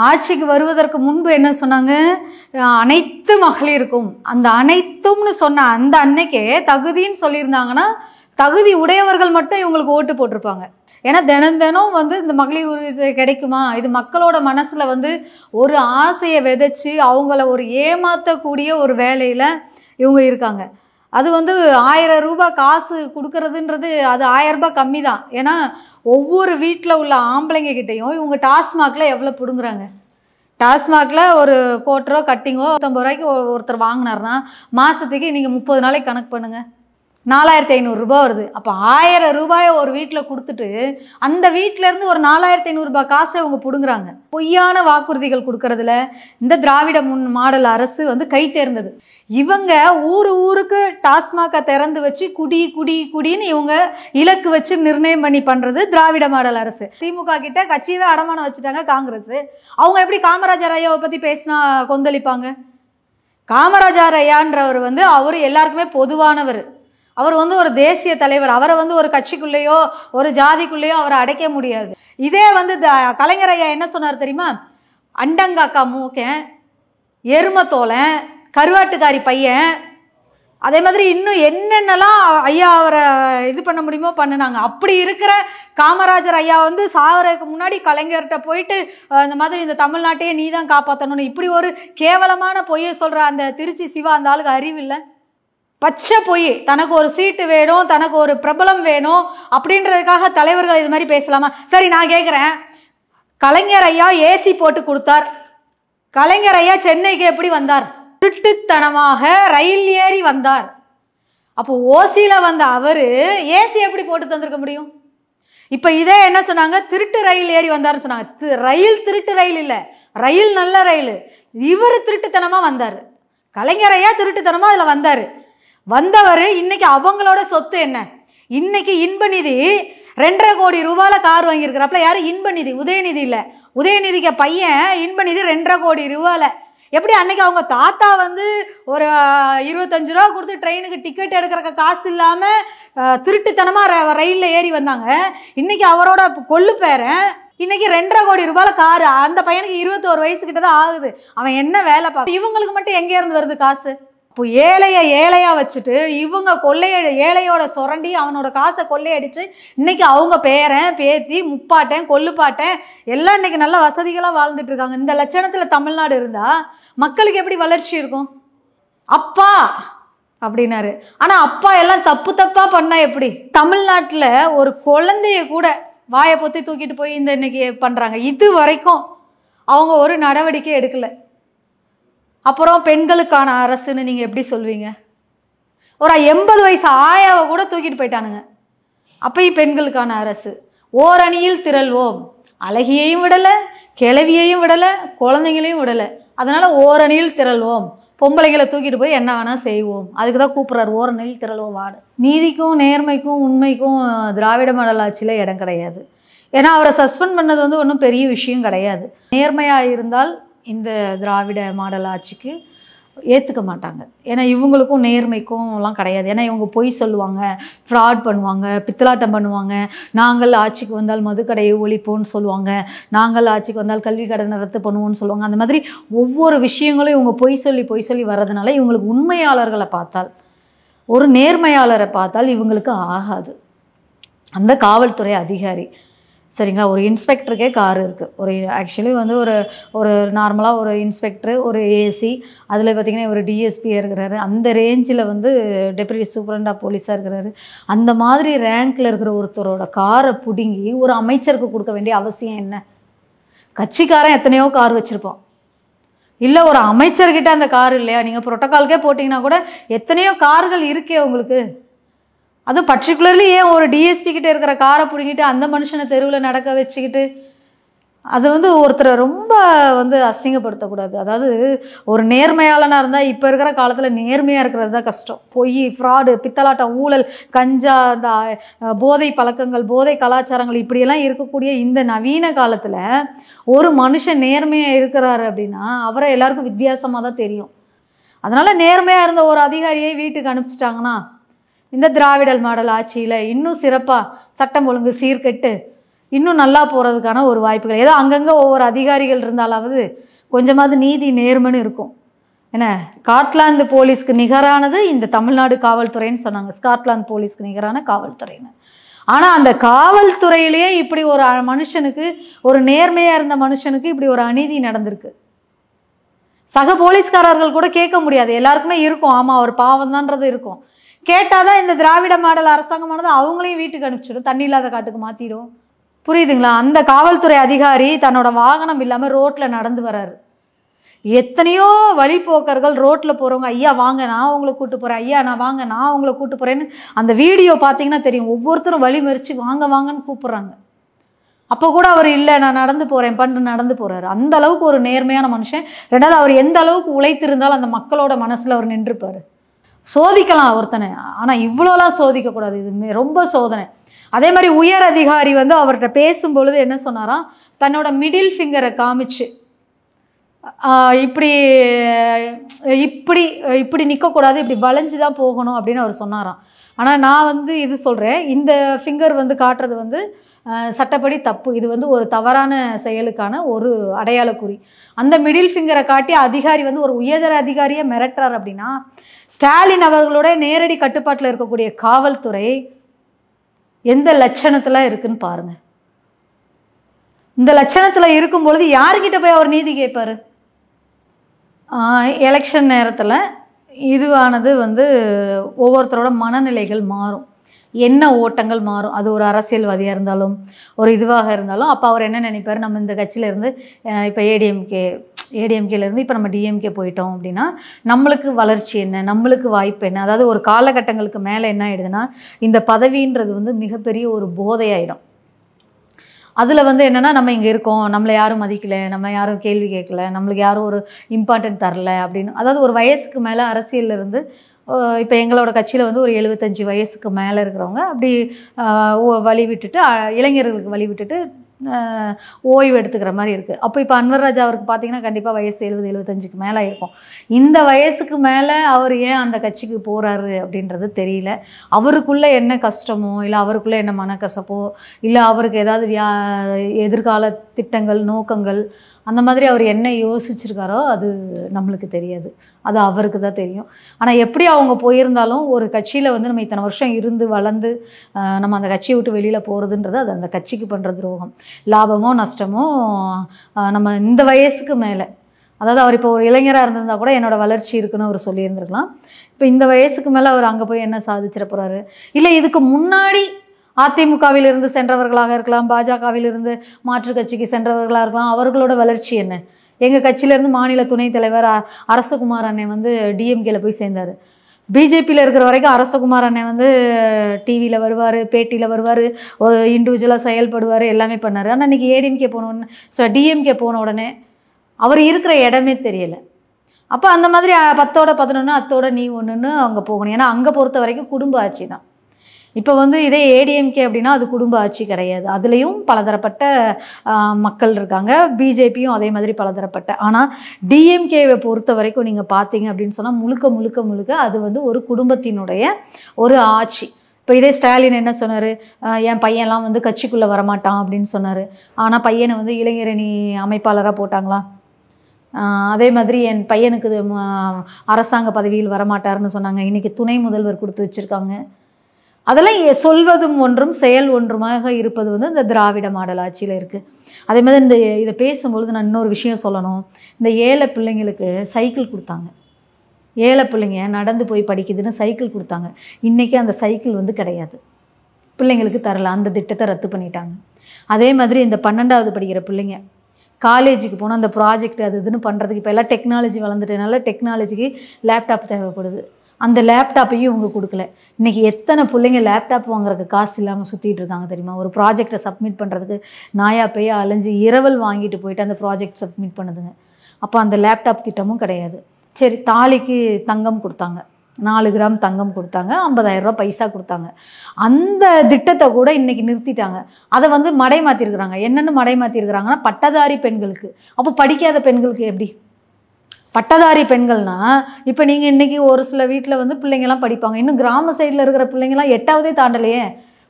ஆட்சிக்கு வருவதற்கு முன்பு என்ன சொன்னாங்க? அனைத்து மகளிருக்கும், அந்த அனைத்தும்னு சொன்ன அந்த அன்னைக்கே தகுதின்னு சொல்லியிருந்தாங்கன்னா தகுதி உடையவர்கள் மட்டும் இவங்களுக்கு ஓட்டு போட்டிருப்பாங்க. ஏன்னா தினம் தினம் இந்த மகளிர் உரிமை கிடைக்குமா, இது மக்களோட மனசுல ஒரு ஆசையை விதைச்சு அவங்கள ஒரு ஏமாத்தக்கூடிய ஒரு வேலையில இவங்க இருக்காங்க. அது 1000 ரூபாய் காசு கொடுக்கறதுன்றது அது 1000 ரூபாய் கம்மி தான். ஏன்னா ஒவ்வொரு வீட்டில் உள்ள ஆம்பளைங்க கிட்டையும் இவங்க டாஸ்மாக்ல எவ்வளோ பிடுங்குறாங்க. டாஸ்மாக்ல ஒரு கோட்டரோ கட்டிங்கோ 50 ரூபாய்க்கு ஒருத்தர் வாங்கினார்னா மாதத்துக்கு நீங்கள் 30 நாளைக்கு கணக்கு பண்ணுங்க, 4500 ரூபாய் வருது. அப்போ 1000 ரூபாயை ஒரு வீட்டில் கொடுத்துட்டு அந்த வீட்டிலேருந்து ஒரு 4500 ரூபாய் காசை அவங்க பிடுங்குறாங்க. பொய்யான வாக்குறுதிகள் கொடுக்கறதுல இந்த திராவிட மாடல் அரசு கை தேர்ந்தது. இவங்க ஊருக்கு டாஸ்மாகை திறந்து வச்சு குடி குடி குடின்னு இவங்க இலக்கு வச்சு நிர்ணயம் பண்ணி பண்ணுறது திராவிட மாடல் அரசு. திமுக கிட்ட கட்சியவே அடமானம் வச்சுட்டாங்க காங்கிரஸ். அவங்க எப்படி காமராஜர் ஐயாவை பற்றி பேசினா கொந்தளிப்பாங்க? காமராஜர் ஐயான்றவர் அவர் எல்லாருக்குமே பொதுவானவர். அவர் ஒரு தேசிய தலைவர். அவரை ஒரு கட்சிக்குள்ளேயோ ஒரு ஜாதிக்குள்ளேயோ அவரை அடைக்க முடியாது. இதே கலைஞர் ஐயா என்ன சொன்னார் தெரியுமா? அண்டங்காக்கா மூக்கன், எருமத்தோலன், கருவாட்டுக்காரி பையன், அதே மாதிரி இன்னும் என்னென்னலாம் ஐயா அவரை இது பண்ண முடியுமோ பண்ணினாங்க. அப்படி இருக்கிற காமராஜர் ஐயா சாவறதுக்கு முன்னாடி கலைஞர்கிட்ட போயிட்டு இந்த மாதிரி இந்த தமிழ்நாட்டையே நீ தான் காப்பாற்றணும்னு இப்படி ஒரு கேவலமான பொய்யை சொல்கிற அந்த திருச்சி சிவா அந்த ஆளுக்கு அறிவில்லை. பச்சை பொய். தனக்கு ஒரு சீட்டு வேணும், தனக்கு ஒரு பிரபலம் வேணும் அப்படின்றதுக்காக தலைவர்கள் இது மாதிரி பேசலாமா? சரி, நான் கேட்குறேன், கலைஞர் ஐயா ஏசி போட்டு கொடுத்தார். கலைஞர் ஐயா சென்னைக்கு எப்படி வந்தார்? திருட்டுத்தனமாக ரயில் ஏறி வந்தார். அப்போ ஓசியில அவர் ஏசி எப்படி போட்டு தந்திருக்க முடியும்? இப்போ இதே என்ன சொன்னாங்க? திருட்டு ரயில் ஏறி வந்தார்னு சொன்னாங்க. ரயில் திருட்டு ரயில் இல்லை, ரயில் நல்ல ரயில். இவர் திருட்டுத்தனமாக வந்தார். கலைஞர் ஐயா திருட்டுத்தனமாக அதில் வந்தவர். இன்னைக்கு அவங்களோட சொத்து என்ன? இன்னைக்கு இன்பநிதி 2.5 கோடி ரூபாயில கார் வாங்கியிருக்கிறாப்புல. யாரு? இன்பநிதி. உதயநிதி இல்லை, உதயநிதிக்கு பையன் இன்பநிதி 2.5 கோடி ரூபாயில. எப்படி அன்னைக்கு அவங்க தாத்தா ஒரு 25 ரூபா கொடுத்து ட்ரெயினுக்கு டிக்கெட் எடுக்கிற காசு இல்லாம திருட்டுத்தனமா ரயில்ல ஏறி வந்தாங்க. இன்னைக்கு அவரோட கொள்ளு பேரன் இன்னைக்கு 2.5 கோடி ரூபாயில காரு. அந்த பையனுக்கு 21 வயசு கிட்ட தான் ஆகுது. அவன் என்ன வேலை பார்க்க? இவங்களுக்கு மட்டும் எங்க இருந்து வருது காசு? இப்போ ஏழையா வச்சுட்டு இவங்க ஏழையோட சுரண்டி அவனோட காசை கொள்ளையடிச்சு இன்னைக்கு அவங்க பேரன் பேத்தி முப்பாட்டன் கொள்ளுப்பாட்டன் எல்லாம் இன்னைக்கு நல்ல வசதிகளாக வாழ்ந்துட்டு இருக்காங்க. இந்த லட்சணத்துல தமிழ்நாடு இருந்தா மக்களுக்கு எப்படி வளர்ச்சி இருக்கும்? அப்பா அப்படின்னாரு. ஆனா அப்பா எல்லாம் தப்பா பண்ணா எப்படி? தமிழ்நாட்டுல ஒரு குழந்தைய கூட வாயை பொத்தி தூக்கிட்டு போய் இன்னைக்கு பண்றாங்க. இது வரைக்கும் அவங்க ஒரு நடவடிக்கை எடுக்கல. அப்புறம் பெண்களுக்கான அரசுன்னு நீங்க எப்படி சொல்வீங்க? ஒரு 80 வயசு ஆயாவை கூட தூக்கிட்டு போயிட்டானுங்க. அப்பயும் பெண்களுக்கான அரசு. ஓரணியில் திரள்வோம். அழகியையும் விடலை, கிழவியையும் விடலை, குழந்தைங்களையும் விடலை. அதனால ஓரணியில் திரள்வோம், பொம்பளைங்களை தூக்கிட்டு போய் என்ன வேணா செய்வோம். அதுக்கு தான் கூப்பிட்றாரு ஓரணியில் திரள்வோம் வார்டு. நீதிக்கும் நேர்மைக்கும் உண்மைக்கும் திராவிட மாடல் ஆட்சியில் இடம் கிடையாது. ஏன்னா அவரை சஸ்பெண்ட் பண்ணது ஒன்றும் பெரிய விஷயம் கிடையாது. நேர்மையாக இருந்தால் இந்த திராவிட மாடல் ஆட்சிக்கு ஏற்றுக்க மாட்டாங்க. ஏன்னா இவங்களுக்கும் நேர்மைக்கும் எல்லாம் கிடையாது. ஏன்னா இவங்க பொய் சொல்லுவாங்க, ஃப்ராட் பண்ணுவாங்க, பித்தலாட்டம் பண்ணுவாங்க. நாங்கள் ஆட்சிக்கு வந்தால் மதுக்கடையை ஒழிப்போன்னு சொல்லுவாங்க, நாங்கள் ஆட்சிக்கு வந்தால் கல்வி கடனை ரத்து பண்ணுவோன்னு சொல்லுவாங்க. அந்த மாதிரி ஒவ்வொரு விஷயங்களும் இவங்க பொய் சொல்லி வர்றதுனால இவங்களுக்கு உண்மையாளர்களை பார்த்தால், ஒரு நேர்மையாளரை பார்த்தால் இவங்களுக்கு ஆகாது. அந்த காவல்துறை அதிகாரி சரிங்களா, ஒரு இன்ஸ்பெக்டருக்கே கார் இருக்குது. ஒரு ஆக்சுவலி ஒரு நார்மலாக ஒரு இன்ஸ்பெக்டரு, ஒரு ஏசி, அதில் பார்த்திங்கன்னா ஒரு டிஎஸ்பியாக இருக்கிறாரு. அந்த ரேஞ்சில் டெப்யூட்டி சூப்பரண்ட் ஆஃப் போலீஸாக இருக்கிறாரு. அந்த மாதிரி ரேங்க்கில் இருக்கிற ஒருத்தரோட காரை பிடுங்கி ஒரு அமைச்சருக்கு கொடுக்க வேண்டிய அவசியம் என்ன? கட்சிக்காரன் எத்தனையோ கார் வச்சுருப்போம், இல்லை ஒரு அமைச்சர்கிட்ட அந்த கார் இல்லையா? நீங்கள் புரோட்டோகால்கே போட்டிங்கன்னா கூட எத்தனையோ கார்கள் இருக்கே உங்களுக்கு. அதுவும் பர்டிகுலர்லி ஏன் ஒரு டிஎஸ்பி கிட்ட இருக்கிற காரை பிடிங்கிட்டு அந்த மனுஷனை தெருவில் நடக்க வச்சுக்கிட்டு அது ஒருத்தரை ரொம்ப அசிங்கப்படுத்தக்கூடாது. அதாவது ஒரு நேர்மையாளனாக இருந்தால் இப்போ இருக்கிற காலத்தில் நேர்மையாக இருக்கிறது தான் கஷ்டம். பொய், ஃப்ராடு, பித்தலாட்டம், ஊழல், கஞ்சா, இந்த போதை பழக்கங்கள், போதை கலாச்சாரங்கள் இப்படியெல்லாம் இருக்கக்கூடிய இந்த நவீன காலத்தில் ஒரு மனுஷன் நேர்மையாக இருக்கிறாரு அப்படின்னா அவரை எல்லாருக்கும் வித்தியாசமாக தான் தெரியும். அதனால் நேர்மையாக இருந்த ஒரு அதிகாரியை வீட்டுக்கு அனுப்பிச்சிட்டாங்கன்னா இந்த திராவிடல் மாடல் ஆட்சியில் இன்னும் சிறப்பாக சட்டம் ஒழுங்கு சீர்கெட்டு இன்னும் நல்லா போகிறதுக்கான ஒரு வாய்ப்புகள். ஏதோ அங்கங்கே ஒவ்வொரு அதிகாரிகள் இருந்தாலாவது கொஞ்சமாவது நீதி நேர்மைன்னு இருக்கும். என்ன, ஸ்காட்லாந்து போலீஸ்க்கு நிகரானது இந்த தமிழ்நாடு காவல்துறைன்னு சொன்னாங்க. ஸ்காட்லாந்து போலீஸ்க்கு நிகரான காவல்துறைன்னு. ஆனால் அந்த காவல்துறையிலேயே இப்படி ஒரு மனுஷனுக்கு, ஒரு நேர்மையாக இருந்த மனுஷனுக்கு இப்படி ஒரு அநீதி நடந்திருக்கு. சக போலீஸ்காரர்கள் கூட கேட்க முடியாது. எல்லாருக்குமே இருக்கும், ஆமாம் அவர் பாவம் தான்றது இருக்கும். கேட்டால் தான் இந்த திராவிட மாடல் அரசாங்கமானது அவங்களையும் வீட்டுக்கு அனுப்பிச்சிடும், தண்ணி இல்லாத காட்டுக்கு மாற்றிடும். புரியுதுங்களா? அந்த காவல்துறை அதிகாரி தன்னோட வாகனம் இல்லாமல் ரோட்டில் நடந்து வர்றாரு. எத்தனையோ வழிபோக்கர்கள் ரோட்டில் போகிறவங்க, ஐயா வாங்க நான் உங்களை கூட்டு போகிறேன், ஐயா நான் வாங்க நான் உங்களை கூட்டு போகிறேன்னு அந்த வீடியோ பார்த்தீங்கன்னா தெரியும். ஒவ்வொருத்தரும் வழி மறித்து வாங்க வாங்கன்னு கூப்பிட்றாங்க. அப்போ கூட அவர் இல்லை நான் நடந்து போகிறேன் பண்ணு நடந்து போகிறாரு. அந்த அளவுக்கு ஒரு நேர்மையான மனுஷன். ரெண்டாவது, அவர் எந்த அளவுக்கு உழைத்திருந்தாலும் அந்த மக்களோட மனசில் அவர் நின்றுப்பார். சோதிக்கலாம் ஒருத்தனை, ஆனால் இவ்வளோலாம் சோதிக்கக்கூடாது. இது ரொம்ப சோதனை. அதே மாதிரி உயர் அதிகாரி வந்து அவர்கிட்ட பேசும்பொழுது என்ன சொன்னாராம், தன்னோட மிடில் ஃபிங்கரை காமிச்சு இப்படி இப்படி இப்படி நிற்கக்கூடாது, இப்படி வளைஞ்சு தான் போகணும் அப்படின்னு அவர் சொன்னாராம். ஆனால் நான் வந்து இது சொல்கிறேன், இந்த ஃபிங்கர் வந்து காட்டுறது வந்து சட்டப்படி தப்பு. இது வந்து ஒரு தவறான செயலுக்கான ஒரு அடையாள குறி. அந்த மிடில் ஃபிங்கரை காட்டி அதிகாரி வந்து ஒரு உயர்தர அதிகாரியை மிரட்டுறார் அப்படின்னா, ஸ்டாலின் அவர்களோட நேரடி கட்டுப்பாட்டில் இருக்கக்கூடிய காவல்துறை எந்த லட்சணத்தில் இருக்குன்னு பாருங்க. இந்த லட்சணத்தில் இருக்கும் பொழுது யாருக்கிட்ட போய் அவர் நீதி கேட்பார்? எலெக்ஷன் நேரத்தில் இதுவானது வந்து ஒவ்வொருத்தரோட மனநிலைகள் மாறும், என்ன ஓட்டங்கள் மாறும். அது ஒரு அரசியல்வாதியாக இருந்தாலும் ஒரு இதுவாக இருந்தாலும் அப்போ அவர் என்ன நினைப்பார், நம்ம இந்த கட்சியிலேருந்து இப்போ ஏடிஎம்கேலேருந்து இப்போ நம்ம டிஎம்கே போயிட்டோம் அப்படின்னா நம்மளுக்கு வளர்ச்சி என்ன, நம்மளுக்கு வாய்ப்பு என்ன. அதாவது ஒரு காலகட்டங்களுக்கு மேலே என்ன ஆகிடுதுன்னா இந்த பதவின்றது வந்து மிகப்பெரிய ஒரு போதையாயிடும். அதில் வந்து என்னென்னா நம்ம இங்கே இருக்கோம், நம்மளை யாரும் மதிக்கலை, நம்ம யாரும் கேள்வி கேட்கல, நம்மளுக்கு யாரும் ஒரு இம்பார்ட்டன்ட் தரல அப்படின்னு. அதாவது ஒரு வயசுக்கு மேலே அரசியலில் இருந்து இப்போ எங்களோட கட்சியில் வந்து ஒரு 75 வயசுக்கு மேலே இருக்கிறவங்க அப்படி வழி விட்டுட்டு, இளைஞர்களுக்கு வழி விட்டுட்டு ஓய்வு எடுத்துக்கிற மாதிரி இருக்குது. அப்போ இப்போ அன்வர் ராஜா அவருக்கு பார்த்தீங்கன்னா கண்டிப்பாக வயசு 70-75க்கு மேலே இருக்கும். இந்த வயசுக்கு மேலே அவர் ஏன் அந்த கட்சிக்கு போகிறாரு அப்படின்றது தெரியல. அவருக்குள்ளே என்ன கஷ்டமோ, இல்லை அவருக்குள்ளே என்ன மனக்கசப்போ, இல்லை அவருக்கு ஏதாவது எதிர்கால திட்டங்கள் நோக்கங்கள் அந்த மாதிரி அவர் என்ன யோசிச்சிருக்காரோ அது நம்மளுக்கு தெரியாது, அது அவருக்கு தான் தெரியும். ஆனால் எப்படி அவங்க போயிருந்தாலும் ஒரு கட்சியில் வந்து நம்ம இத்தனை வருஷம் இருந்து வளர்ந்து நம்ம அந்த கட்சியை விட்டு வெளியில் போகிறதுன்றது அது அந்த கட்சிக்கு பண்ணுற துரோகம். லாபமோ நஷ்டமோ நம்ம இந்த வயசுக்கு மேலே, அதாவது அவர் இப்போ ஒரு இளைஞராக இருந்திருந்தால் கூட என்னோடய வளர்ச்சி இருக்குன்னு அவர் சொல்லியிருந்துருக்கலாம். இப்போ இந்த வயசுக்கு மேலே அவர் அங்கே போய் என்ன சாதிச்சிட போகிறாரு? இல்லை இதுக்கு முன்னாடி அதிமுகவிலிருந்து சென்றவர்களாக இருக்கலாம், பாஜகவிலிருந்து மாற்று கட்சிக்கு சென்றவர்களாக இருக்கலாம், அவர்களோட வளர்ச்சி என்ன? எங்கள் கட்சியிலேருந்து மாநில துணைத் தலைவர் அரசகுமார் அண்ணன் வந்து டிஎம்கேல போய் சேர்ந்தார். பிஜேபியில் இருக்கிற வரைக்கும் அரசகுமார் அண்ணன் வந்து டிவியில் வருவார், பேட்டியில் வருவார், ஒரு இண்டிவிஜுவலாக செயல்படுவார், எல்லாமே பண்ணார். ஆனால் இன்றைக்கி ஏடிஎம்கே போன டிஎம்கே போன உடனே அவர் இருக்கிற இடமே தெரியலை. அப்போ அந்த மாதிரி 10ஓட 11 அத்தோட நீ ஒன்றுன்னு அங்கே போகணும். ஏன்னா அங்கே பொறுத்த வரைக்கும் குடும்ப ஆட்சி தான். இப்போ வந்து இதே ஏடிஎம்கே அப்படின்னா அது குடும்ப ஆட்சி கிடையாது, அதுலேயும் பலதரப்பட்ட மக்கள் இருக்காங்க, பிஜேபியும் அதே மாதிரி பலதரப்பட்ட. ஆனால் டிஎம்கேவை பொறுத்த வரைக்கும் நீங்கள் பார்த்தீங்க அப்படின்னு சொன்னால் முழுக்க முழுக்க முழுக்க அது வந்து ஒரு குடும்பத்தினுடைய ஒரு ஆட்சி. இப்போ இதே ஸ்டாலின் என்ன சொன்னார், என் பையன்லாம் வந்து கட்சிக்குள்ளே வரமாட்டான் அப்படின்னு சொன்னார். ஆனால் பையனை வந்து இளைஞரணி அமைப்பாளராக போட்டாங்களா? அதே மாதிரி என் பையனுக்கு அரசாங்க பதவியில் வரமாட்டார்னு சொன்னாங்க. இன்றைக்கி துணை முதல்வர் கொடுத்து வச்சுருக்காங்க. அதெல்லாம் சொல்வதும் ஒன்றும் செயல் ஒன்றுமாக இருப்பது வந்து இந்த திராவிட மாடல் ஆட்சியில் இருக்குது. அதே மாதிரி இதை பேசும்பொழுது நான் இன்னொரு விஷயம் சொல்லணும். இந்த ஏழை பிள்ளைங்களுக்கு சைக்கிள் கொடுத்தாங்க, ஏழை பிள்ளைங்க நடந்து போய் படிக்குதுன்னு சைக்கிள் கொடுத்தாங்க. இன்றைக்கி அந்த சைக்கிள் வந்து கிடையாது, பிள்ளைங்களுக்கு தரல, அந்த திட்டத்தை ரத்து பண்ணிட்டாங்க. அதே மாதிரி இந்த 12வது படிக்கிற பிள்ளைங்க காலேஜுக்கு போனால் அந்த ப்ராஜெக்ட் அது இதுன்னு பண்ணுறதுக்கு இப்போ எல்லாம் டெக்னாலஜி வளர்ந்துட்டனால டெக்னாலஜிக்கு லேப்டாப் தேவைப்படுது. அந்த லேப்டாப்பையும் இவங்க கொடுக்கல. இன்றைக்கி எத்தனை பிள்ளைங்க லேப்டாப் வாங்குறதுக்கு காசு இல்லாமல் சுற்றிட்டு இருக்காங்க தெரியுமா? ஒரு ப்ராஜெக்டை சப்மிட் பண்ணுறதுக்கு நாயா போய் அலைஞ்சு இரவல் வாங்கிட்டு போயிட்டு அந்த ப்ராஜெக்ட் சப்மிட் பண்ணுதுங்க. அப்போ அந்த லேப்டாப் திட்டமும் கிடையாது. சரி, தாலிக்கு தங்கம் கொடுத்தாங்க, 4 கிராம் தங்கம் கொடுத்தாங்க, 50,000 ரூபா பைசா கொடுத்தாங்க. அந்த திட்டத்தை கூட இன்றைக்கி நிறுத்திட்டாங்க. அதை வந்து மடை மாற்றிருக்கிறாங்க. என்னென்னு மடை மாற்றிருக்கிறாங்கன்னா பட்டதாரி பெண்களுக்கு. அப்போ படிக்காத பெண்களுக்கு எப்படி? பட்டதாரி பெண்கள்னால் இப்போ நீங்கள் இன்றைக்கி ஒரு சில வீட்டில் வந்து பிள்ளைங்கள்லாம் படிப்பாங்க, இன்னும் கிராம சைடில் இருக்கிற பிள்ளைங்கள்லாம் 8வதே தாண்டலையே,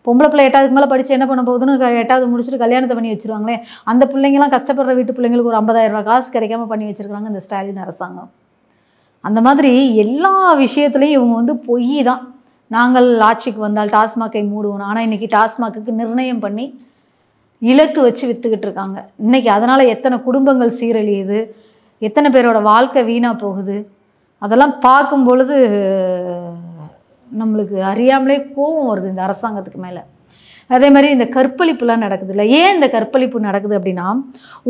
பொம்பளை பிள்ளை 8வது மேலே படித்து என்ன பண்ண போகுதுன்னு 8வது முடிச்சுட்டு கல்யாணத்தை பண்ணி வச்சுருவாங்களே. அந்த பிள்ளைங்களாம் கஷ்டப்படுற வீட்டு பிள்ளைங்களுக்கு ஒரு 50,000 ரூபா காசு கிடைக்காம பண்ணி வச்சுருக்காங்க இந்த ஸ்டாலின் அரசாங்கம். அந்த மாதிரி எல்லா விஷயத்துலையும் இவங்க வந்து பொய் தான். நாங்கள் ஆட்சிக்கு வந்தால் டாஸ்மாகை மூடுவோம். ஆனால் இன்றைக்கி டாஸ்மாகுக்கு நிர்ணயம் பண்ணி இலக்கு வச்சு விற்றுக்கிட்டு இருக்காங்க. இன்றைக்கி அதனால் எத்தனை குடும்பங்கள் சீரழியுது, எத்தனை பேரோட வாழ்க்கை வீணாக போகுது. அதெல்லாம் பார்க்கும் பொழுது நம்மளுக்கு அறியாமலே கோபம் வருது இந்த அரசாங்கத்துக்கு மேலே. அதே மாதிரி இந்த கற்பழிப்புலாம் நடக்குது இல்லை. ஏன் இந்த கற்பழிப்பு நடக்குது அப்படின்னா,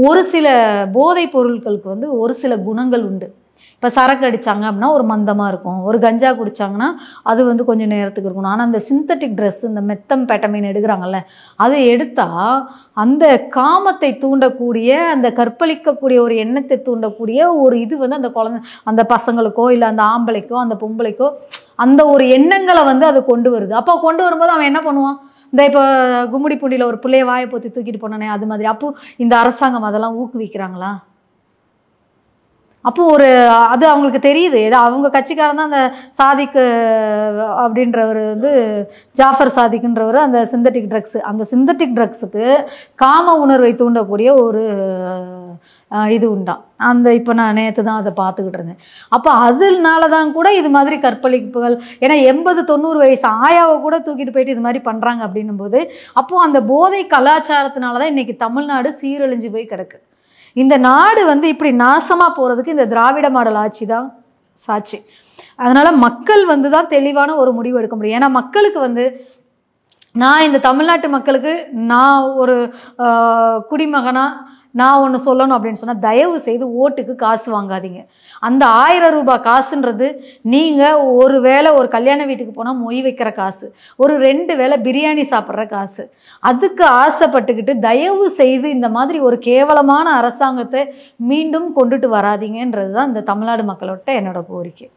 ஒரு சில போதைப் பொருட்களுக்கு வந்து ஒரு சில குணங்கள் உண்டு. இப்போ சரக்கு அடித்தாங்க அப்படின்னா ஒரு மந்தமாக இருக்கும், ஒரு கஞ்சா குடித்தாங்கன்னா அது வந்து கொஞ்சம் நேரத்துக்கு இருக்கணும். ஆனால் அந்த சிந்தட்டிக் ட்ரெஸ், இந்த மெத்தம் பேட்டமைன் எடுக்கிறாங்கல்ல, அதை எடுத்தால் அந்த காமத்தை தூண்டக்கூடிய, அந்த கற்பழிக்கக்கூடிய ஒரு எண்ணத்தை தூண்டக்கூடிய ஒரு இது வந்து அந்த குழந்தை, அந்த பசங்களுக்கோ இல்லை அந்த ஆம்பளைக்கோ அந்த பொம்பளைக்கோ அந்த ஒரு எண்ணங்களை வந்து அது கொண்டு வருது. அப்போ கொண்டு வரும்போது அவன் என்ன பண்ணுவான், இந்த இப்போ கும்முடி பூண்டியில் ஒரு பிள்ளைய வாயை பொத்தி தூக்கிட்டு போனானே அது மாதிரி. அப்போது இந்த அரசாங்கம் அதெல்லாம் ஊக்குவிக்கிறாங்களா? அப்போது ஒரு அது அவங்களுக்கு தெரியுது. ஏதோ அவங்க கட்சிக்காரன் தான் அந்த சாதிக்கு அப்படின்றவர் வந்து ஜாஃபர் சாதிக்குன்றவர் அந்த சிந்தட்டிக் ட்ரக்ஸு, அந்த சிந்தட்டிக் ட்ரக்ஸுக்கு காம உணர்வை தூண்டக்கூடிய ஒரு இது உண்டாம். அந்த இப்போ நான் நேற்று தான் அதை பார்த்துக்கிட்டு இருந்தேன். அப்போ அதனால தான் கூட இது மாதிரி கற்பழிப்புகள், ஏன்னா 80-90 வயசு ஆயாவை கூட தூக்கிட்டு போயிட்டு இது மாதிரி பண்ணுறாங்க அப்படின்னும்போது, அப்போது அந்த போதை கலாச்சாரத்தினால தான் இன்றைக்கி தமிழ்நாடு சீரழிஞ்சு போய் கிடக்கு. இந்த நாடு வந்து இப்படி நாசமாக போகிறதுக்கு இந்த திராவிட மாடல் ஆட்சி தான் சாட்சி. அதனால் மக்கள் வந்து தான் தெளிவான ஒரு முடிவு எடுக்க முடியும். ஏன்னா மக்களுக்கு வந்து நான் இந்த தமிழ்நாட்டு மக்களுக்கு நான் ஒரு குடிமகனாக நான் ஒன்று சொல்லணும் அப்படின்னு சொன்னால், தயவு செய்து ஓட்டுக்கு காசு வாங்காதீங்க. அந்த 1000 ரூபாய் காசுன்றது நீங்கள் ஒரு வேளை ஒரு கல்யாண வீட்டுக்கு போனால் மொய் வைக்கிற காசு, ஒரு 2 வேளை பிரியாணி சாப்பிட்ற காசு. அதுக்கு ஆசைப்பட்டுக்கிட்டு தயவு செய்து இந்த மாதிரி ஒரு கேவலமான அரசாங்கத்தை மீண்டும் கொண்டுட்டு வராதீங்கன்றது தான் இந்த தமிழ்நாடு மக்களோட என்னோட கோரிக்கை.